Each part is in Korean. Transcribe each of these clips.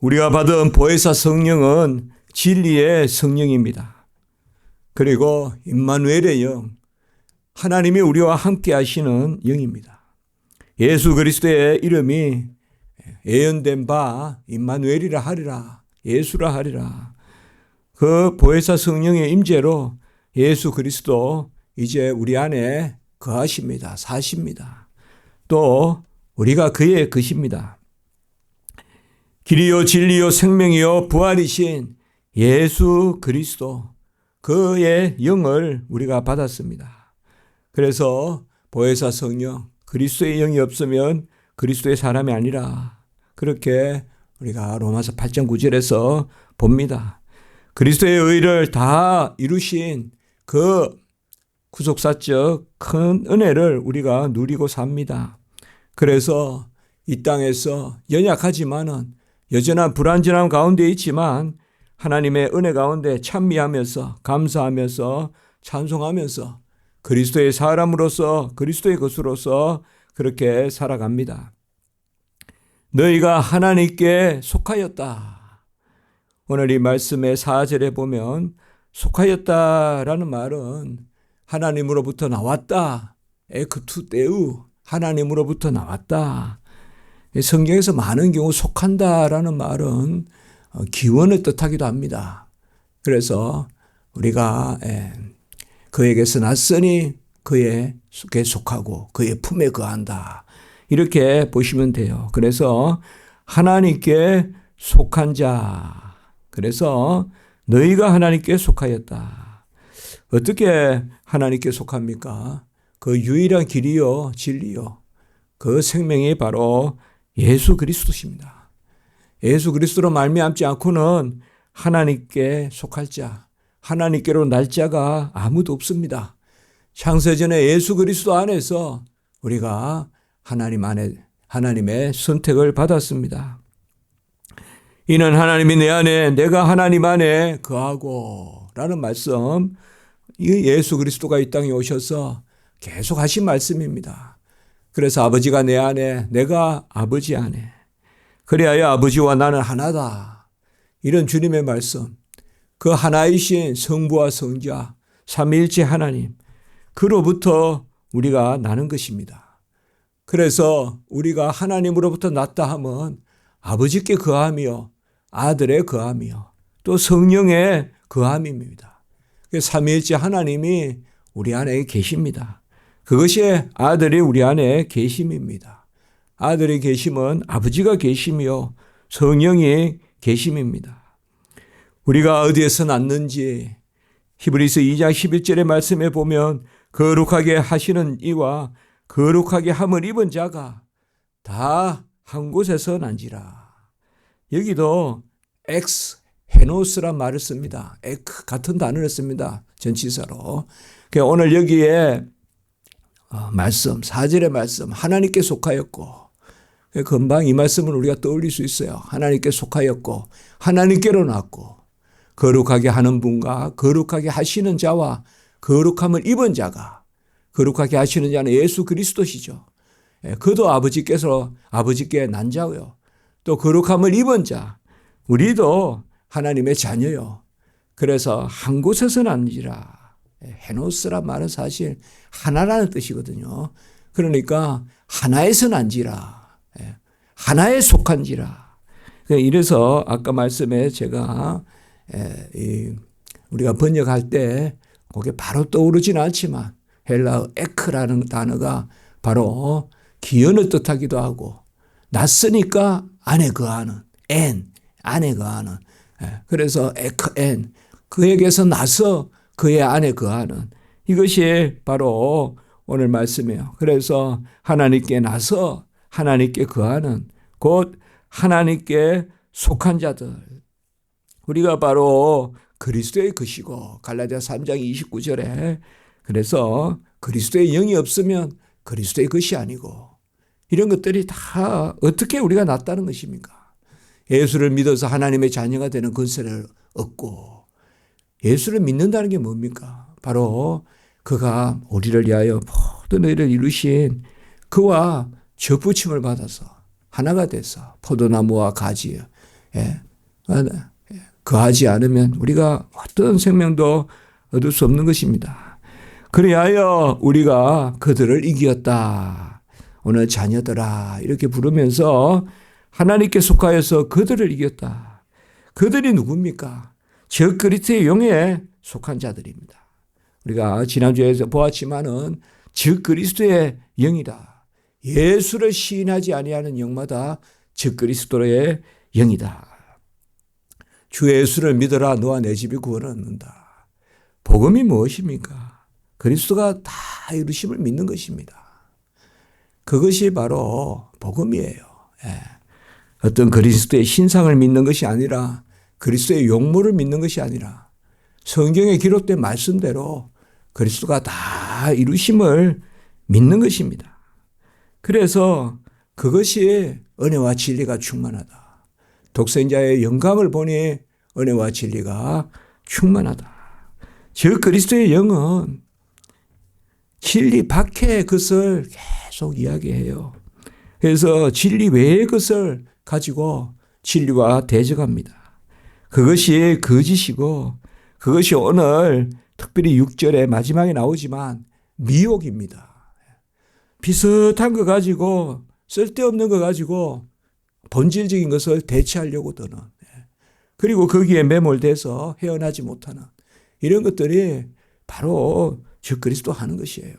우리가 받은 보혜사 성령은 진리의 성령입니다. 그리고 임마누엘의 영, 하나님이 우리와 함께 하시는 영입니다. 예수 그리스도의 이름이 예언된 바 임마누엘이라 하리라, 예수라 하리라. 그 보혜사 성령의 임재로 예수 그리스도 이제 우리 안에 거하십니다. 사십니다. 또 우리가 그의 것입니다. 길이요 진리요 생명이요 부활이신 예수 그리스도, 그의 영을 우리가 받았습니다. 그래서 보혜사 성령, 그리스도의 영이 없으면 그리스도의 사람이 아니라, 그렇게 우리가 로마서 8장 9절에서 봅니다. 그리스도의 의를 다 이루신 그 구속사적 큰 은혜를 우리가 누리고 삽니다. 그래서 이 땅에서 연약하지만은 여전한 불완전함 가운데 있지만 하나님의 은혜 가운데 찬미하면서 감사하면서 찬송하면서 그리스도의 사람으로서 그리스도의 것으로서 그렇게 살아갑니다. 너희가 하나님께 속하였다. 오늘 이 말씀의 4절에 보면 속하였다라는 말은 하나님으로부터 나왔다. 에크투데우, 하나님으로부터 나왔다. 성경에서 많은 경우 속한다라는 말은 기원을 뜻하기도 합니다. 그래서 우리가 그에게서 났으니 그에 속하고 그의 품에 거한다. 이렇게 보시면 돼요. 그래서 하나님께 속한 자. 그래서 너희가 하나님께 속하였다. 어떻게 하나님께 속합니까? 그 유일한 길이요 진리요 그 생명이 바로 예수 그리스도십니다. 예수 그리스도로 말미암지 않고는 하나님께 속할 자, 하나님께로 날 자가 아무도 없습니다. 창세전에 예수 그리스도 안에서 우리가 하나님 안에 하나님의 선택을 받았습니다. 이는 하나님이 내 안에 내가 하나님 안에 거하고 라는 말씀, 이 예수 그리스도가 이 땅에 오셔서 계속 하신 말씀입니다. 그래서 아버지가 내 안에 내가 아버지 안에 그리하여 아버지와 나는 하나다. 이런 주님의 말씀, 그 하나이신 성부와 성자 삼위일체 하나님, 그로부터 우리가 나는 것입니다. 그래서 우리가 하나님으로부터 났다 하면 아버지께 거함이요 아들의 거함이요 또 성령의 거함입니다. 삼위일체 하나님이 우리 안에 계십니다. 그것이 아들이 우리 안에 계심입니다. 아들의 계심은 아버지가 계심이요 성령이 계심입니다. 우리가 어디에서 났는지 히브리서 2장 11절의 말씀에 보면 거룩하게 하시는 이와 거룩하게 함을 입은 자가 다 한 곳에서 난지라. 여기도 엑스 헤노스란 말을 씁니다. 에크 같은 단어를 씁니다. 전치사로. 오늘 여기에 말씀 4절의 말씀 하나님께 속하였고, 금방 이 말씀을 우리가 떠올릴 수 있어요. 하나님께 속하였고 하나님께로 났고 거룩하게 하는 분과 거룩하게 하시는 자와 거룩함을 입은 자가, 거룩하게 하시는 자는 예수 그리스도시죠. 그도 아버지께 난 자요. 또 거룩함을 입은 자, 우리도 하나님의 자녀요. 그래서 한 곳에서 난지라. 헤노스란 말은 사실 하나라는 뜻이거든요. 그러니까 하나에서 난지라. 하나에 속한지라. 이래서 아까 말씀에 제가 우리가 번역할 때 그게 바로 떠오르지는 않지만 헬라어 에크라는 단어가 바로 기원을 뜻하기도 하고 났으니까 안에 거하는 안에 거하는. 그래서 에크엔 그에게서 나서 그의 안에 거하는, 이것이 바로 오늘 말씀이에요. 그래서 하나님께 나서 하나님께 거하는, 곧 하나님께 속한 자들, 우리가 바로 그리스도의 것이고, 갈라디아 3장 29절에 그래서 그리스도의 영이 없으면 그리스도의 것이 아니고, 이런 것들이 다 어떻게 우리가 났다는 것입니까? 예수를 믿어서 하나님의 자녀가 되는 권세를 얻고, 예수를 믿는다는 게 뭡니까? 바로 그가 우리를 위하여 모든 의를 이루신 그와 접붙임을 받아서 하나가 돼서 포도나무와 가지, 거하지 않으면 우리가 어떤 생명도 얻을 수 없는 것입니다. 그리하여 우리가 그들을 이겼다. 오늘 자녀들아 이렇게 부르면서 하나님께 속하여서 그들을 이겼다. 그들이 누굽니까? 즉 그리스도의 영에 속한 자들입니다. 우리가 지난주에서 보았지만은 즉 그리스도의 영이다. 예수를 시인하지 아니하는 영마다 즉 그리스도의 영이다. 주 예수를 믿어라 너와 내 집이 구원을 얻는다. 복음이 무엇입니까? 그리스도가 다 이루심을 믿는 것입니다. 그것이 바로 복음이에요. 어떤 그리스도의 신상을 믿는 것이 아니라 그리스도의 용모를 믿는 것이 아니라 성경에 기록된 말씀대로 그리스도가 다 이루심을 믿는 것입니다. 그래서 그것이 은혜와 진리가 충만하다. 독생자의 영광을 보니 은혜와 진리가 충만하다. 즉 그리스도의 영은 진리 밖의 것을 계속 이야기해요. 그래서 진리 외의 것을 가지고 진리와 대적합니다. 그것이 거짓이고 그것이 오늘 특별히 6절의 마지막에 나오지만 미혹입니다. 비슷한 거 가지고 쓸데없는 거 가지고 본질적인 것을 대체하려고 드는 그리고 거기에 매몰돼서 헤어나지 못하는 이런 것들이 바로 즉 그리스도 하는 것이에요.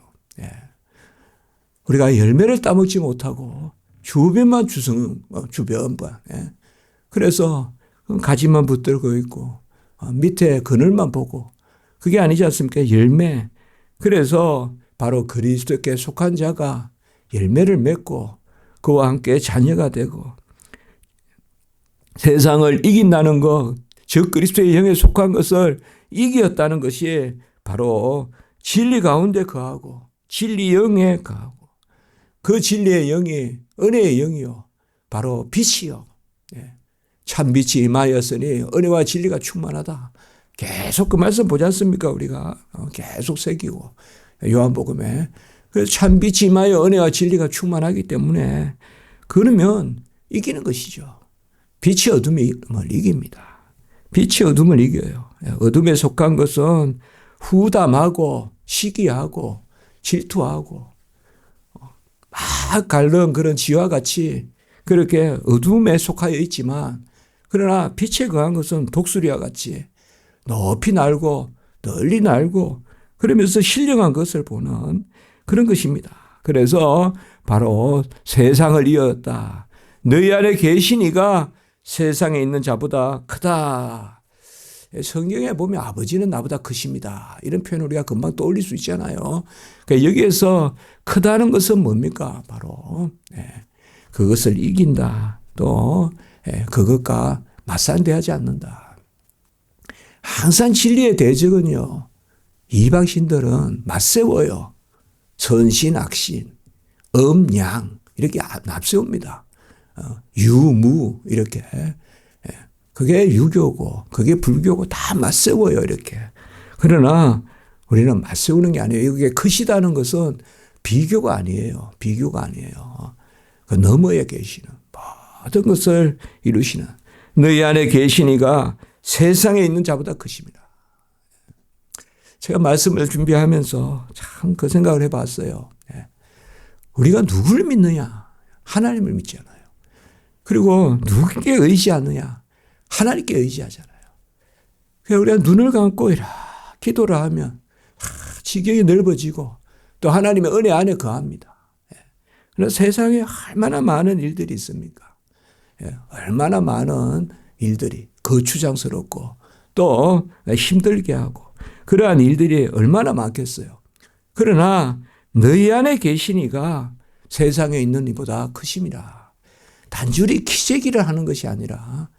우리가 열매를 따먹지 못하고 주변만 주변만 그래서 가지만 붙들고 있고 밑에 그늘만 보고 그게 아니지 않습니까? 열매. 그래서 바로 그리스도께 속한 자가 열매를 맺고 그와 함께 자녀가 되고 세상을 이긴다는 것, 즉 그리스도의 영에 속한 것을 이겼다는 것이 바로 진리 가운데 거하고 진리 영에 거하고 그 진리의 영이 은혜의 영이요 바로 빛이요 참 빛이 임하였으니 은혜와 진리가 충만하다. 계속 그 말씀 보지 않습니까? 우리가 계속 새기고 요한복음에 그래서 참 빛이 임하여 은혜와 진리가 충만하기 때문에 그러면 이기는 것이죠. 빛이 어둠을 이깁니다. 빛이 어둠을 이겨요. 어둠에 속한 것은 후담하고 시기하고 질투하고 막 갈른 그런 지와 같이 그렇게 어둠에 속하여 있지만 그러나 빛에 거한 것은 독수리와 같이 높이 날고 널리 날고 그러면서 신령한 것을 보는 그런 것입니다. 그래서 바로 세상을 이었다. 너희 안에 계신 이가 세상에 있는 자보다 크다. 성경에 보면 아버지는 나보다 크십니다. 이런 표현을 우리가 금방 떠올릴 수 있잖아요. 그러니까 여기에서 크다는 것은 뭡니까? 바로 그것을 이긴다. 또 그것과 맞상대하지 않는다. 항상 진리의 대적은요. 이방신들은 맞세워요. 선신, 악신, 음양 이렇게 앞세웁니다. 유무 이렇게. 그게 유교고 그게 불교고 다 맞세워요. 이렇게. 그러나 우리는 맞세우는 게 아니에요. 이게 크시다는 것은 비교가 아니에요. 비교가 아니에요. 그 너머에 계시는 모든 것을 이루시는 너희 안에 계신 이가 세상에 있는 자보다 크십니다. 제가 말씀을 준비하면서 참 그 생각을 해봤어요. 우리가 누구를 믿느냐? 하나님을 믿잖아요. 그리고 누구에게 의지하느냐? 하나님께 의지하잖아요. 그래서 우리가 눈을 감고 이렇게 기도를 하면 지경이 넓어지고 또 하나님의 은혜 안에 거합니다. 그래서 세상에 얼마나 많은 일들이 있습니까? 얼마나 많은 일들이 거추장스럽고 또 힘들게 하고 그러한 일들이 얼마나 많겠어요. 그러나 너희 안에 계신 이가 세상에 있는 이보다 크심이라. 단순히 기재기를 하는 것이 아니라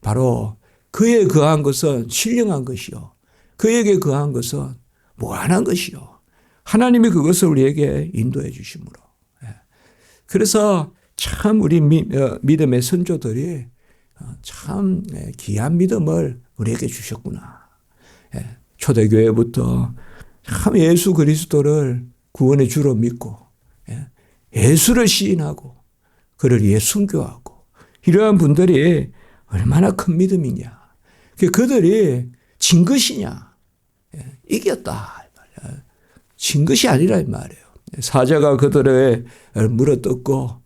바로 그에 거한 것은 신령한 것이요. 그에게 거한 것은 무한한 것이요. 하나님이 그것을 우리에게 인도해 주심으로. 그래서 참 우리 믿음의 선조들이 참 귀한 믿음을 우리에게 주셨구나. 초대교회부터 참 예수 그리스도를 구원의 주로 믿고 예수를 시인하고 그를 위해 순교하고 이러한 분들이 얼마나 큰 믿음이냐. 그들이 진 것이냐. 이겼다. 진 것이 아니라 이 말이에요. 사자가 그들을 물어뜯고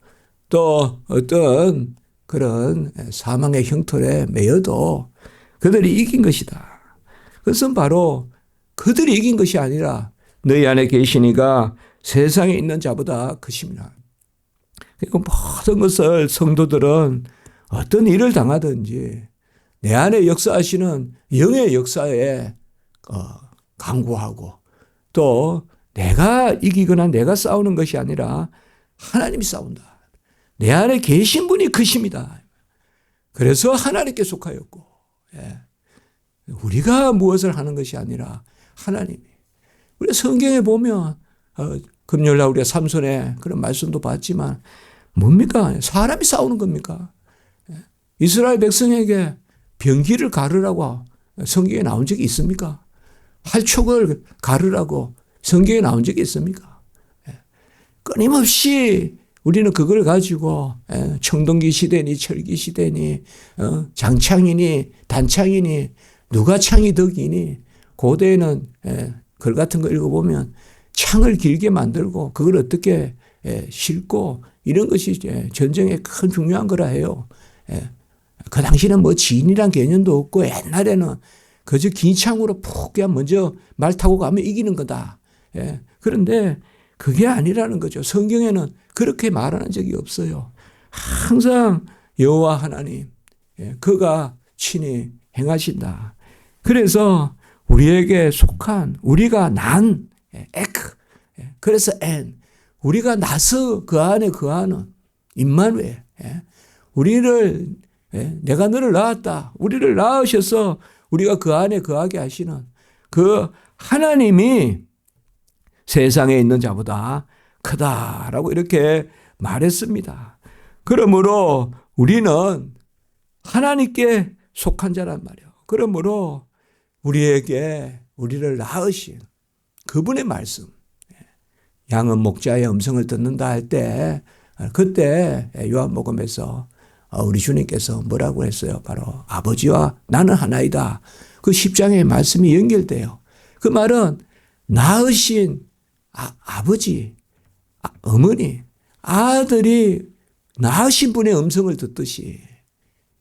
또 어떤 그런 사망의 형틀에 매여도 그들이 이긴 것이다. 그것은 바로 그들이 이긴 것이 아니라 너희 안에 계시니가 세상에 있는 자보다 크심이라. 그러니까 모든 것을 성도들은 어떤 일을 당하든지 내 안에 역사하시는 영의 역사에 강구하고 또 내가 이기거나 내가 싸우는 것이 아니라 하나님이 싸운다. 내 안에 계신 분이 크십니다. 그래서 하나님께 속하였고 우리가 무엇을 하는 것이 아니라 하나님이. 우리 성경에 보면 금요일날 우리가 삼손의 그런 말씀도 봤지만 뭡니까? 사람이 싸우는 겁니까? 이스라엘 백성에게 병기를 가르라고 성경에 나온 적이 있습니까? 활촉을 가르라고 성경에 나온 적이 있습니까? 끊임없이 우리는 그걸 가지고 청동기 시대니 철기 시대니 장창이니 단창이니 누가 창이 덕이니 고대에는 글 같은 거 읽어보면 창을 길게 만들고 그걸 어떻게 싣고 이런 것이 전쟁에 큰 중요한 거라 해요. 그 당시에는 뭐 지인이란 개념도 없고 옛날에는 그저 긴 창으로 푹 그냥 먼저 말 타고 가면 이기는 거다. 그런데 그게 아니라는 거죠. 성경에는 그렇게 말하는 적이 없어요. 항상 여호와 하나님, 그가 친히 행하신다. 그래서 우리에게 속한 우리가 난 에크, 그래서 엔, 우리가 나서 그 안에 거하는 임마누엘, 우리를 내가 너를 낳았다. 우리를 낳으셔서 우리가 그 안에 거하게 하시는 그 하나님이 세상에 있는 자보다 크다라고 이렇게 말했습니다. 그러므로 우리는 하나님께 속한 자란 말이에요. 그러므로 우리에게 우리를 낳으신 그분의 말씀, 양은 목자의 음성을 듣는다 할 때 그때 요한복음에서 우리 주님께서 뭐라고 했어요? 바로 아버지와 나는 하나이다. 그 10장의 말씀이 연결돼요. 그 말은 낳으신 아버지, 어머니, 아들이 낳으신 분의 음성을 듣듯이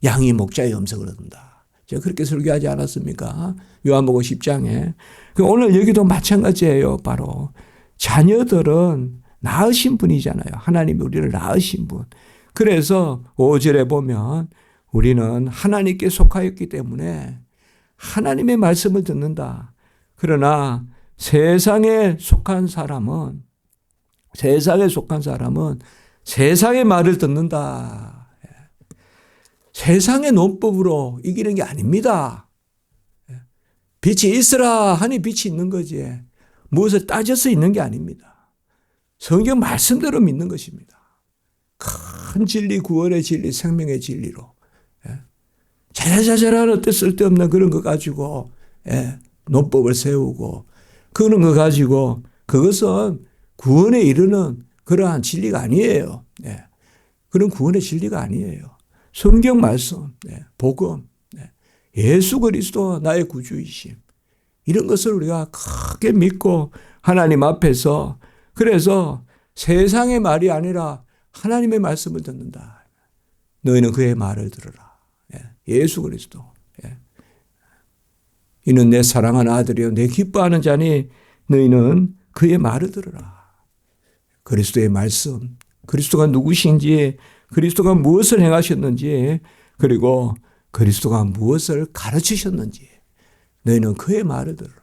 양이 목자의 음성을 듣는다. 제가 그렇게 설교하지 않았습니까? 요한복음 10장에. 오늘 여기도 마찬가지예요. 바로 자녀들은 낳으신 분이잖아요. 하나님이 우리를 낳으신 분. 그래서 5절에 보면 우리는 하나님께 속하였기 때문에 하나님의 말씀을 듣는다. 그러나 세상에 속한 사람은 세상의 말을 듣는다. 세상의 논법으로 이기는 게 아닙니다. 빛이 있으라 하니 빛이 있는 거지. 무엇을 따져서 있는 게 아닙니다. 성경 말씀대로 믿는 것입니다. 큰 진리, 구원의 진리, 생명의 진리로. 자잘자잘한 어떤 쓸데없는 그런 거 가지고 논법을 세우고 그런 거 가지고 그것은 구원에 이르는 그러한 진리가 아니에요. 그런 구원의 진리가 아니에요. 성경 말씀, 복음, 예수 그리스도 나의 구주이심. 이런 것을 우리가 크게 믿고 하나님 앞에서 그래서 세상의 말이 아니라 하나님의 말씀을 듣는다. 너희는 그의 말을 들으라. 예수 그리스도. 이는 내 사랑하는 아들이요 내 기뻐하는 자니 너희는 그의 말을 들으라. 그리스도의 말씀, 그리스도가 누구신지, 그리스도가 무엇을 행하셨는지, 그리고 그리스도가 무엇을 가르치셨는지 너희는 그의 말을 들으라.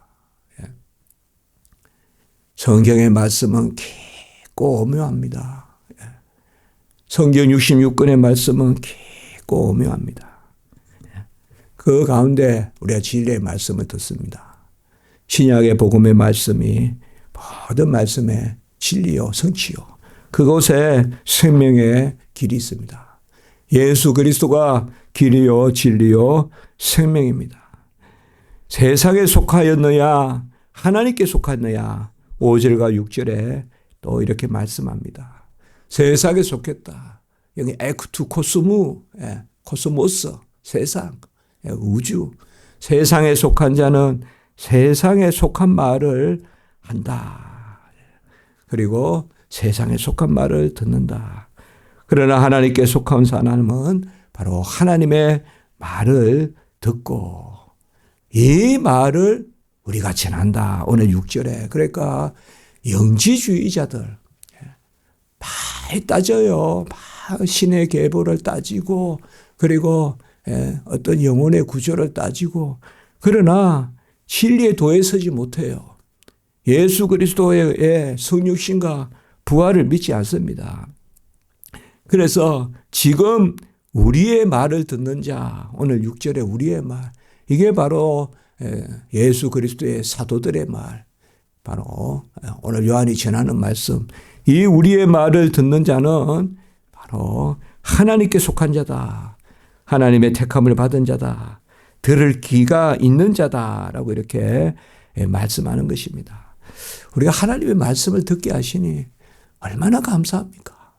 성경의 말씀은 깊고 오묘합니다. 성경 66권의 말씀은 깊고 오묘합니다. 그 가운데 우리가 진리의 말씀을 듣습니다. 신약의 복음의 말씀이 모든 말씀의 진리요 성취요. 그곳에 생명의 길이 있습니다. 예수 그리스도가 길이요 진리요 생명입니다. 세상에 속하였느냐 하나님께 속하였느냐 5절과 6절에 또 이렇게 말씀합니다. 세상에 속했다. 여기 에크투 코스무, 코스모스, 세상, 우주. 세상에 속한 자는 세상에 속한 말을 한다. 그리고 세상에 속한 말을 듣는다. 그러나 하나님께 속한 사람은 바로 하나님의 말을 듣고 이 말을 우리가 전한다. 오늘 6절에. 그러니까 영지주의자들 많이 따져요. 신의 계보를 따지고 그리고 어떤 영혼의 구조를 따지고 그러나 진리에 도에 서지 못해요. 예수 그리스도의 성육신과 부활을 믿지 않습니다. 그래서 지금 우리의 말을 듣는 자, 오늘 6절에 우리의 말, 이게 바로 예수 그리스도의 사도들의 말, 바로 오늘 요한이 전하는 말씀, 이 우리의 말을 듣는 자는 바로 하나님께 속한 자다. 하나님의 택함을 받은 자다. 들을 귀가 있는 자다라고 이렇게 말씀하는 것입니다. 우리가 하나님의 말씀을 듣게 하시니 얼마나 감사합니까?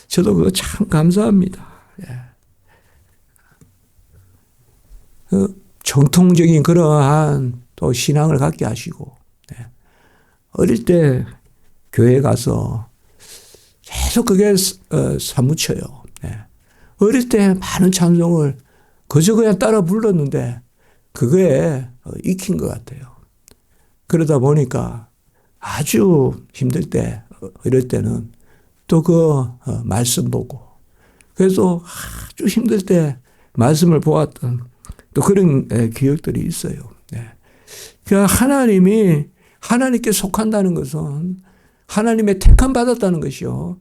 저도 그거 참 감사합니다. 정통적인 그러한 또 신앙을 갖게 하시고 어릴 때 교회 가서 계속 그게 사무쳐요. 어릴 때 많은 찬송을 그저 그냥 따라 불렀는데 그거에 익힌 것 같아요. 그러다 보니까 아주 힘들 때, 이럴 때는 또 그 말씀 보고 그래서 아주 힘들 때 말씀을 보았던 또 그런 기억들이 있어요. 그러니까 하나님이 하나님께 속한다는 것은 하나님의 택함 받았다는 것이요.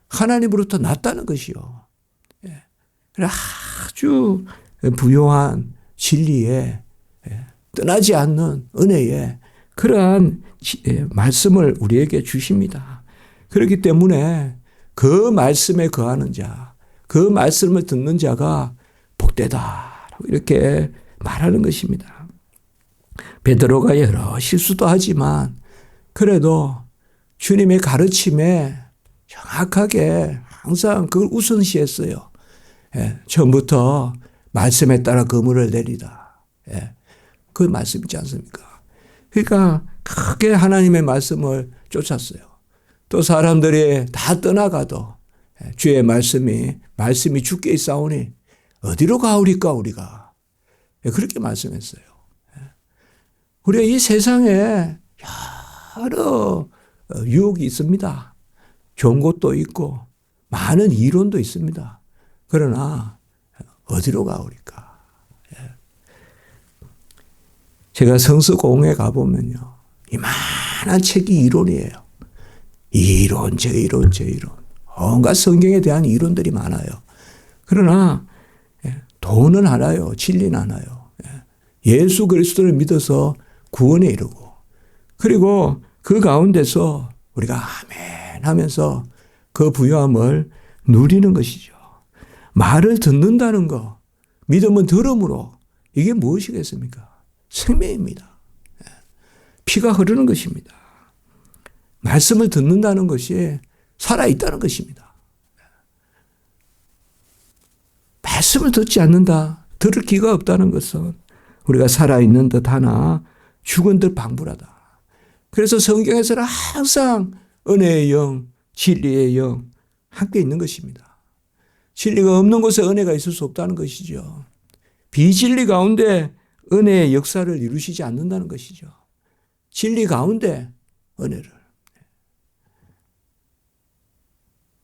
하나님으로부터 났다는 것이요. 아주 부요한 진리에 떠나지 않는 은혜에 그러한 말씀을 우리에게 주십니다. 그렇기 때문에 그 말씀에 거하는 자, 그 말씀을 듣는 자가 복되다. 이렇게 말하는 것입니다. 베드로가 여러 실수도 하지만 그래도 주님의 가르침에 정확하게 항상 그걸 우선시했어요. 처음부터 말씀에 따라 그물을 내리다. 그 말씀 있지 않습니까? 그러니까 크게 하나님의 말씀을 쫓았어요. 또 사람들이 다 떠나가도 주의 말씀이 주께 있사오니 어디로 가오리까 우리가. 그렇게 말씀했어요. 우리가 이 세상에 여러 유혹이 있습니다. 좋은 것도 있고 많은 이론도 있습니다. 그러나 어디로 가오리까. 제가 성서공회 가보면요. 이만한 책이 이론이에요. 이론, 저 이론. 온갖 성경에 대한 이론들이 많아요. 그러나 도는 하나요. 진리는 하나요. 예수 그리스도를 믿어서 구원에 이르고 그리고 그 가운데서 우리가 아멘 하면서 그 부요함을 누리는 것이죠. 말을 듣는다는 거, 믿음은 들음으로 이게 무엇이겠습니까? 생명입니다. 피가 흐르는 것입니다. 말씀을 듣는다는 것이 살아있다는 것입니다. 말씀을 듣지 않는다, 들을 귀가 없다는 것은 우리가 살아있는 듯 하나 죽은 듯 방불하다. 그래서 성경에서는 항상 은혜의 영, 진리의 영 함께 있는 것입니다. 진리가 없는 곳에 은혜가 있을 수 없다는 것이죠. 비진리 가운데 은혜의 역사를 이루시지 않는다는 것이죠. 진리 가운데 은혜를.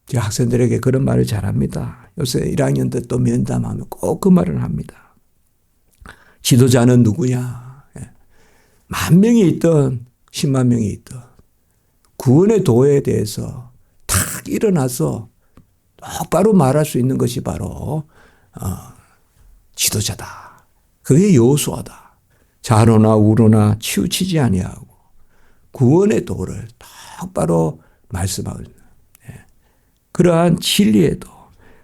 제가 학생들에게 그런 말을 잘합니다. 요새 1학년 때 또 면담하면 꼭 그 말을 합니다. 지도자는 누구냐? 10,000명이 있든 10만 명이 있든 구원의 도에 대해서 탁 일어나서 똑바로 말할 수 있는 것이 바로 지도자다. 그게 여호수아다. 좌로나 우로나 치우치지 아니하고 구원의 도를 똑바로 말씀하고 있는 그러한 진리에도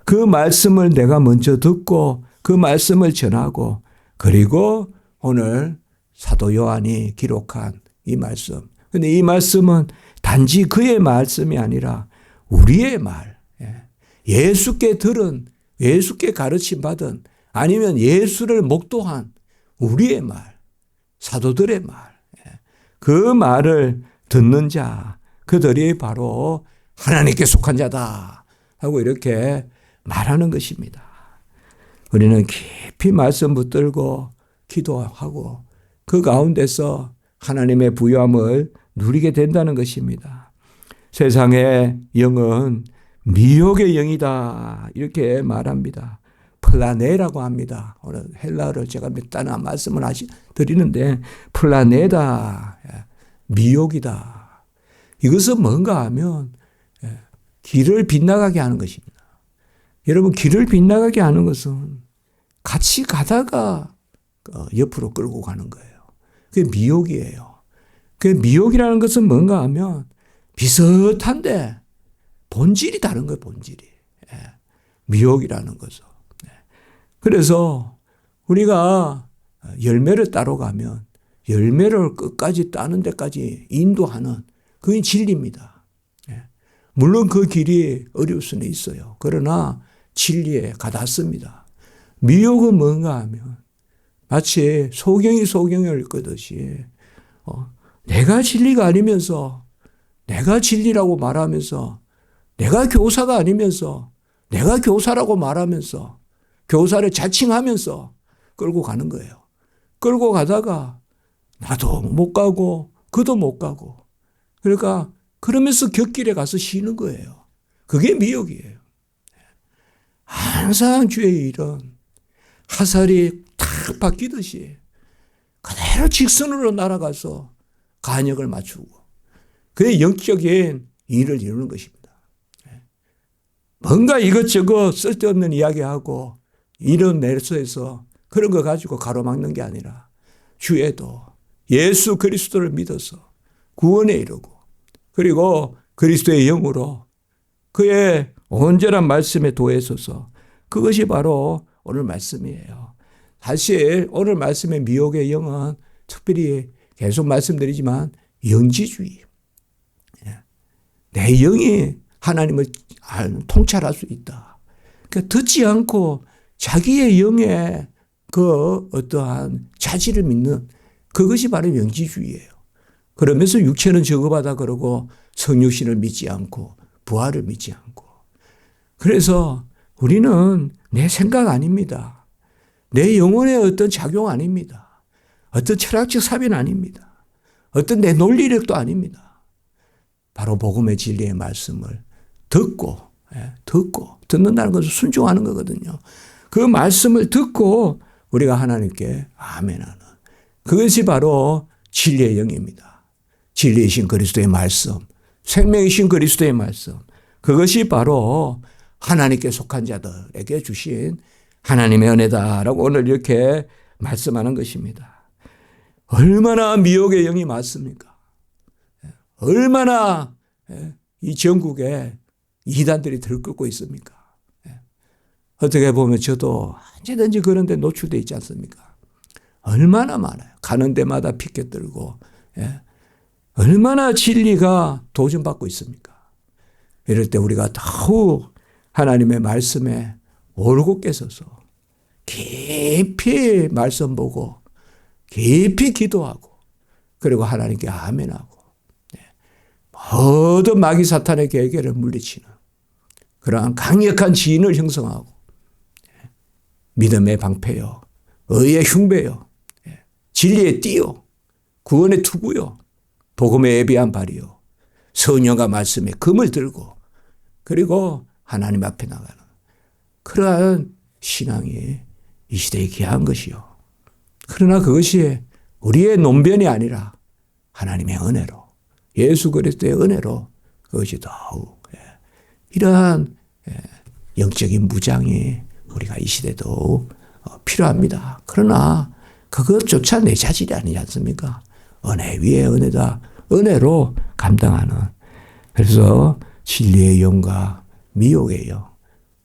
그 말씀을 내가 먼저 듣고 그 말씀을 전하고 그리고 오늘 사도 요한이 기록한 이 말씀. 근데 이 말씀은 단지 그의 말씀이 아니라 우리의 말, 예수께 들은, 예수께 가르침 받은 아니면 예수를 목도한 우리의 말, 사도들의 말, 그 말을 듣는 자, 그들이 바로 하나님께 속한 자다 하고 이렇게 말하는 것입니다. 우리는 깊이 말씀 붙들고 기도하고 그 가운데서 하나님의 부요함을 누리게 된다는 것입니다. 세상의 영은 미혹의 영이다 이렇게 말합니다. 플라네라고 합니다. 오늘 헬라어를 제가 몇 단어 말씀을 드리는데 플라네다, 미혹이다. 이것은 뭔가 하면 길을 빗나가게 하는 것입니다. 여러분, 길을 빗나가게 하는 것은 같이 가다가 옆으로 끌고 가는 거예요. 그게 미혹이에요. 그 미혹이라는 것은 뭔가 하면 비슷한데 본질이 다른 거예요. 본질이. 미혹이라는 것은. 그래서 우리가 열매를 따러 가면 열매를 끝까지 따는 데까지 인도하는 그게 진리입니다. 물론 그 길이 어려울 수는 있어요. 그러나 진리에 가닿습니다. 미혹은 뭔가 하면 마치 소경이 소경을 끄듯이 내가 진리가 아니면서 내가 진리라고 말하면서 내가 교사가 아니면서 내가 교사라고 말하면서 교사를 자칭하면서 끌고 가는 거예요. 끌고 가다가 나도 못 가고 그도 못 가고 그러니까 그러면서 곁길에 가서 쉬는 거예요. 그게 미혹이에요. 항상 주의 일은 화살이 탁 바뀌듯이 그대로 직선으로 날아가서 간역을 맞추고 그의 영적인 일을 이루는 것입니다. 뭔가 이것저것 쓸데없는 이야기하고 이런 내서에서 그런 거 가지고 가로막는 게 아니라 주에도 예수 그리스도를 믿어서 구원에 이르고 그리고 그리스도의 영으로 그의 온전한 말씀에 도해서서 그것이 바로 오늘 말씀이에요. 사실 오늘 말씀의 미혹의 영은 특별히 계속 말씀드리지만 영지주의. 내 영이 하나님을 통찰할 수 있다. 그러니까 듣지 않고 자기의 영의 그 어떠한 자질을 믿는 그것이 바로 영지주의예요. 그러면서 육체는 저거하다 그러고 성육신을 믿지 않고 부활을 믿지 않고. 그래서 우리는 내 생각 아닙니다. 내 영혼의 어떤 작용 아닙니다. 어떤 철학적 사변 아닙니다. 어떤 내 논리력도 아닙니다. 바로 복음의 진리의 말씀을 듣고 듣는다는 것은 순종하는 거거든요. 그 말씀을 듣고 우리가 하나님께 아멘하는 그것이 바로 진리의 영입니다. 진리이신 그리스도의 말씀, 생명이신 그리스도의 말씀, 그것이 바로 하나님께 속한 자들에게 주신 하나님의 은혜다라고 오늘 이렇게 말씀하는 것입니다. 얼마나 미혹의 영이 많습니까? 얼마나 이 전국에 이단들이 들끓고 있습니까? 어떻게 보면 저도 언제든지 그런 데 노출되어 있지 않습니까? 얼마나 많아요. 가는 데마다 피켓 들고 얼마나 진리가 도전받고 있습니까? 이럴 때 우리가 더욱 하나님의 말씀에 올곧게 서서 깊이 말씀 보고 깊이 기도하고 그리고 하나님께 아멘하고 모든 마귀 사탄의 계계를 물리치는 그러한 강력한 지인을 형성하고 믿음의 방패요, 의의 흉배요, 진리의 띠요, 구원의 투구요, 복음의 예비한 발이요, 성령과 말씀의 금을 들고 그리고 하나님 앞에 나가는 그러한 신앙이 이 시대에 귀한 것이요. 그러나 그것이 우리의 논변이 아니라 하나님의 은혜로 예수 그리스도의 은혜로 그것이 더욱 이러한 영적인 무장이 우리가 이 시대도 필요합니다. 그러나 그것조차 내 자질이 아니지 않습니까? 은혜 위에 은혜다. 은혜로 감당하는. 그래서 진리의 영과 미혹의 영.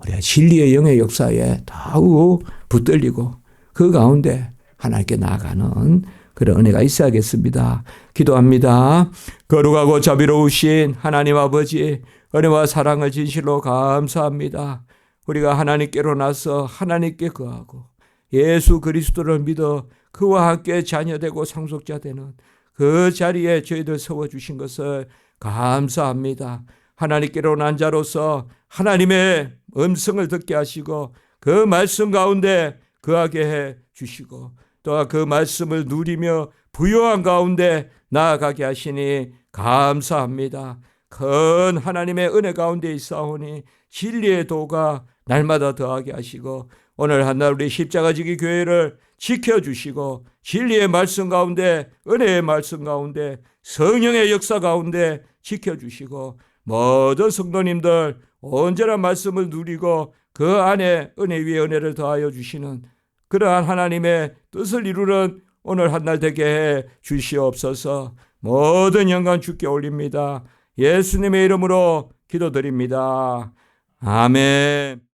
우리가 진리의 영의 역사에 더욱 붙들리고 그 가운데 하나님께 나아가는 그런 은혜가 있어야겠습니다. 기도합니다. 거룩하고 자비로우신 하나님 아버지, 은혜와 사랑을 진실로 감사합니다. 우리가 하나님께로 나서 하나님께 거하고 예수 그리스도를 믿어 그와 함께 자녀되고 상속자 되는 그 자리에 저희들 세워주신 것을 감사합니다. 하나님께로 난 자로서 하나님의 음성을 듣게 하시고 그 말씀 가운데 거하게 해 주시고 또 그 말씀을 누리며 부요한 가운데 나아가게 하시니 감사합니다. 큰 하나님의 은혜 가운데 있사오니 진리의 도가 날마다 더하게 하시고 오늘 한날 우리 십자가지기 교회를 지켜주시고 진리의 말씀 가운데 은혜의 말씀 가운데 성령의 역사 가운데 지켜주시고 모든 성도님들 온전한 말씀을 누리고 그 안에 은혜 위에 은혜를 더하여 주시는 그러한 하나님의 뜻을 이루는 오늘 한날 되게 해 주시옵소서. 모든 영광 주께 올립니다. 예수님의 이름으로 기도드립니다. 아멘.